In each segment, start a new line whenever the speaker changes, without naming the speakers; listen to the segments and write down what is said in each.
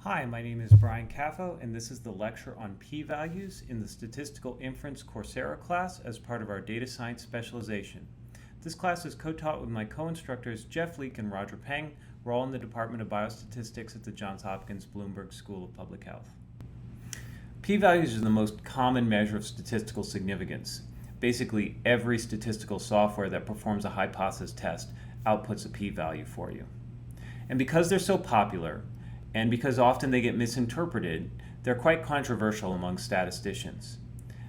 Hi, my name is Brian Caffo, and this is the lecture on p-values in the Statistical Inference Coursera class as part of our data science specialization. This class is co-taught with my co-instructors Jeff Leake and Roger Peng. We're all in the Department of Biostatistics at the Johns Hopkins Bloomberg School of Public Health. P-values are the most common measure of statistical significance. Basically, every statistical software that performs a hypothesis test outputs a p-value for you. And because they're so popular, and because often they get misinterpreted, they're quite controversial among statisticians.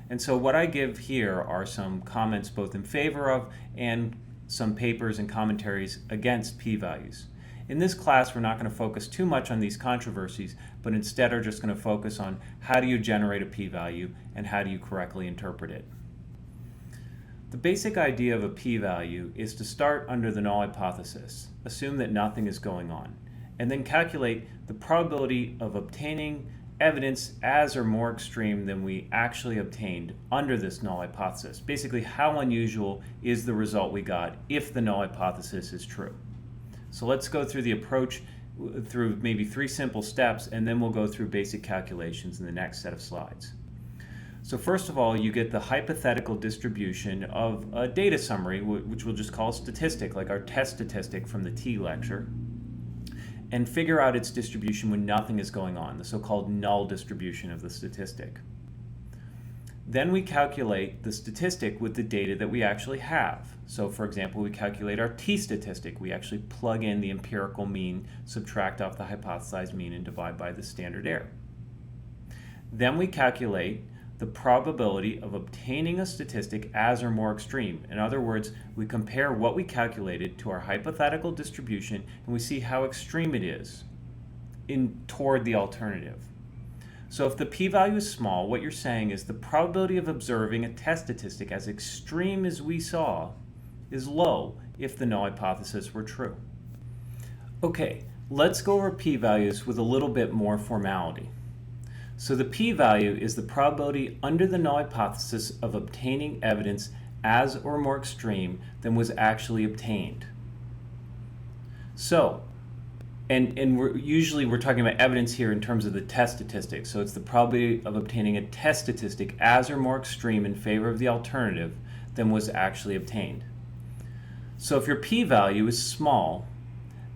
And so what I give here are some comments both in favor of and some papers and commentaries against p-values. In this class, we're not going to focus too much on these controversies, but instead are just going to focus on how do you generate a p-value and how do you correctly interpret it. The basic idea of a p-value is to start under the null hypothesis, assume that nothing is going on, and then calculate the probability of obtaining evidence as or more extreme than we actually obtained under this null hypothesis. Basically, how unusual is the result we got if the null hypothesis is true. So let's go through the approach through maybe 3 simple steps, and then we'll go through basic calculations in the next set of slides. So first of all, you get the hypothetical distribution of a data summary, which we'll just call a statistic, like our test statistic from the T lecture, and figure out its distribution when nothing is going on, the so-called null distribution of the statistic. Then we calculate the statistic with the data that we actually have. So for example, we calculate our T statistic. We actually plug in the empirical mean, subtract off the hypothesized mean, and divide by the standard error. Then we calculate the probability of obtaining a statistic as or more extreme. In other words, we compare what we calculated to our hypothetical distribution and we see how extreme it is toward the alternative. So if the p-value is small, what you're saying is the probability of observing a test statistic as extreme as we saw is low if the null hypothesis were true. Okay, let's go over p-values with a little bit more formality. So the p-value is the probability under the null hypothesis of obtaining evidence as or more extreme than was actually obtained. So, and we're talking about evidence here in terms of the test statistic. So it's the probability of obtaining a test statistic as or more extreme in favor of the alternative than was actually obtained. So if your p-value is small,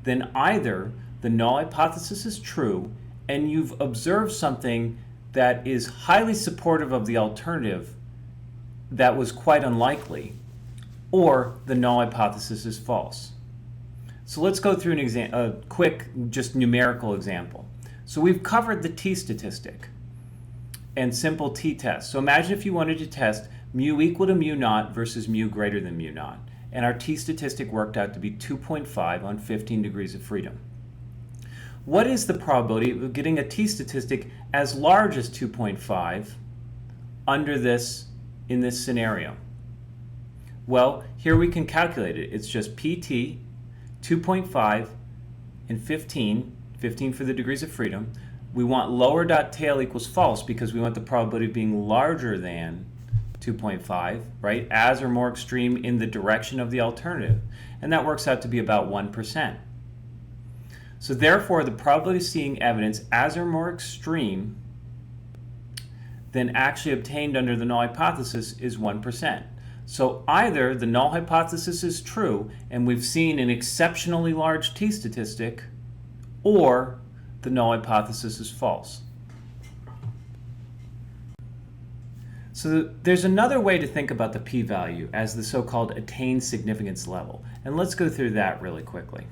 then either the null hypothesis is true and you've observed something that is highly supportive of the alternative that was quite unlikely, or the null hypothesis is false. So let's go through a quick, just numerical example. So we've covered the T statistic and simple t-tests. So imagine if you wanted to test mu equal to mu naught versus mu greater than mu naught, and our T statistic worked out to be 2.5 on 15 degrees of freedom. What is the probability of getting a T statistic as large as 2.5 in this scenario? Well, here we can calculate it. It's just PT, 2.5, and 15 for the degrees of freedom. We want lower dot tail equals false because we want the probability of being larger than 2.5, right? As or more extreme in the direction of the alternative. And that works out to be about 1%. So therefore, the probability of seeing evidence as or more extreme than actually obtained under the null hypothesis is 1%. So either the null hypothesis is true and we've seen an exceptionally large T statistic, or the null hypothesis is false. So there's another way to think about the p-value as the so-called attained significance level. And let's go through that really quickly.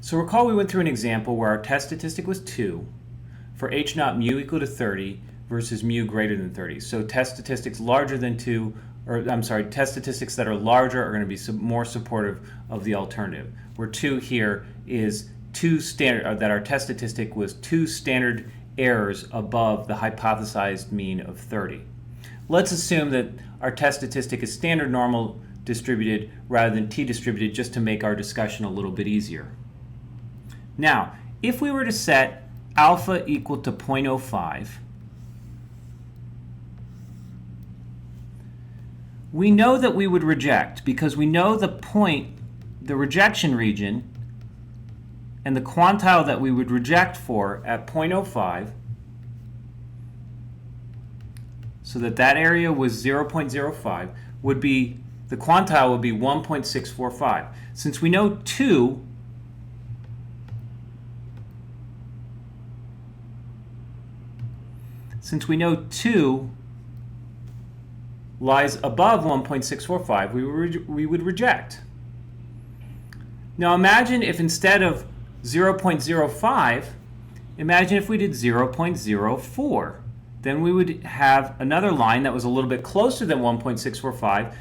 So recall we went through an example where our test statistic was 2 for h naught mu equal to 30 versus mu greater than 30. So test statistics larger than 2, test statistics that are larger are going to be more supportive of the alternative. Where 2 here is that our test statistic was 2 standard errors above the hypothesized mean of 30. Let's assume that our test statistic is standard normal distributed rather than t-distributed, just to make our discussion a little bit easier. Now, if we were to set alpha equal to 0.05, we know that we would reject because we know the rejection region and the quantile that we would reject for at 0.05, so that area was 0.05, would be, the quantile would be 1.645. Since we know 2 lies above 1.645, we would reject. Now imagine if instead of 0.05, imagine if we did 0.04. Then we would have another line that was a little bit closer than 1.645.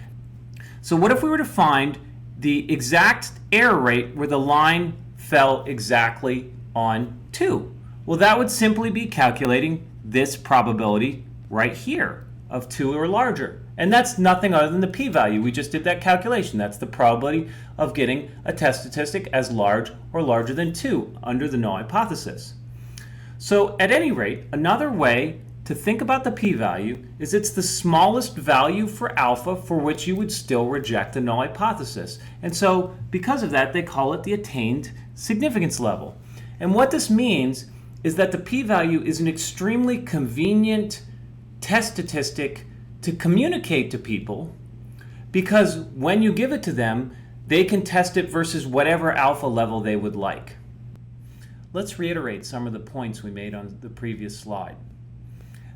So what if we were to find the exact error rate where the line fell exactly on 2? Well, that would simply be calculating this probability right here of 2 or larger. And that's nothing other than the p-value. We just did that calculation. That's the probability of getting a test statistic as large or larger than 2 under the null hypothesis. So at any rate, another way to think about the p-value is it's the smallest value for alpha for which you would still reject the null hypothesis. And so because of that, they call it the attained significance level. And what this means is that the p-value is an extremely convenient test statistic to communicate to people, because when you give it to them, they can test it versus whatever alpha level they would like. Let's reiterate some of the points we made on the previous slide.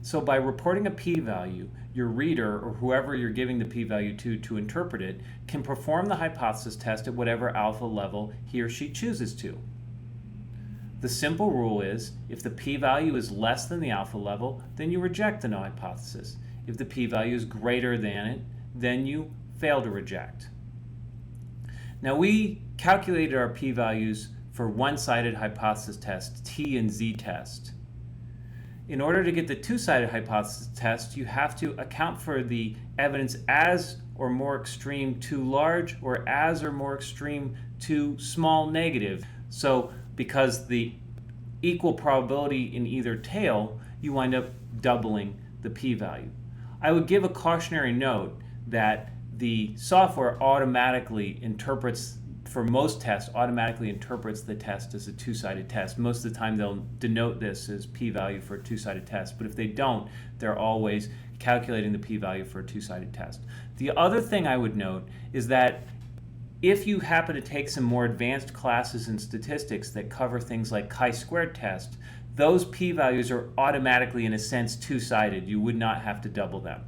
So by reporting a p-value, your reader, or whoever you're giving the p-value to interpret it, can perform the hypothesis test at whatever alpha level he or she chooses to. The simple rule is, if the p-value is less than the alpha level, then you reject the null hypothesis. If the p-value is greater than it, then you fail to reject. Now we calculated our p-values for one-sided hypothesis test, T and Z test. In order to get the two-sided hypothesis test, you have to account for the evidence as or more extreme too large, or as or more extreme too small negative. So because the equal probability in either tail, you wind up doubling the p-value. I would give a cautionary note that the software automatically interprets, for most tests, automatically interprets the test as a two-sided test. Most of the time they'll denote this as p-value for a two-sided test, but if they don't, they're always calculating the p-value for a two-sided test. The other thing I would note is that if you happen to take some more advanced classes in statistics that cover things like chi-squared test, those p-values are automatically, in a sense, two-sided. You would not have to double them.